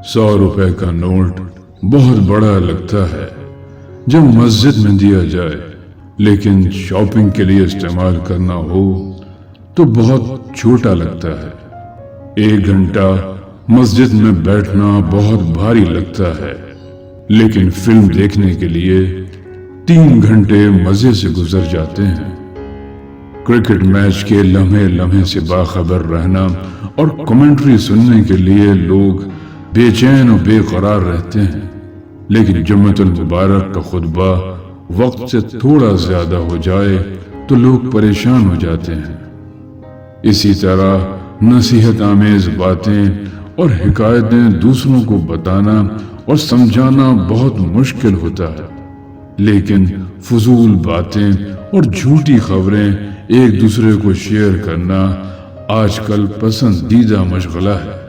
100 روپے کا نوٹ بہت بڑا لگتا ہے جب مسجد میں دیا جائے، لیکن شاپنگ کے لیے استعمال کرنا ہو تو بہت چھوٹا لگتا ہے۔ 1 گھنٹہ مسجد میں بیٹھنا بہت بھاری لگتا ہے، لیکن فلم دیکھنے کے لیے 3 گھنٹے مزے سے گزر جاتے ہیں۔ کرکٹ میچ کے لمحے لمحے سے باخبر رہنا اور کمنٹری سننے کے لیے لوگ بے چین و بے قرار رہتے ہیں، لیکن جمعۃ المبارک کا خطبہ وقت سے تھوڑا زیادہ ہو جائے تو لوگ پریشان ہو جاتے ہیں۔ اسی طرح نصیحت آمیز باتیں اور حکایتیں دوسروں کو بتانا اور سمجھانا بہت مشکل ہوتا ہے، لیکن فضول باتیں اور جھوٹی خبریں ایک دوسرے کو شیئر کرنا آج کل پسندیدہ مشغلہ ہے۔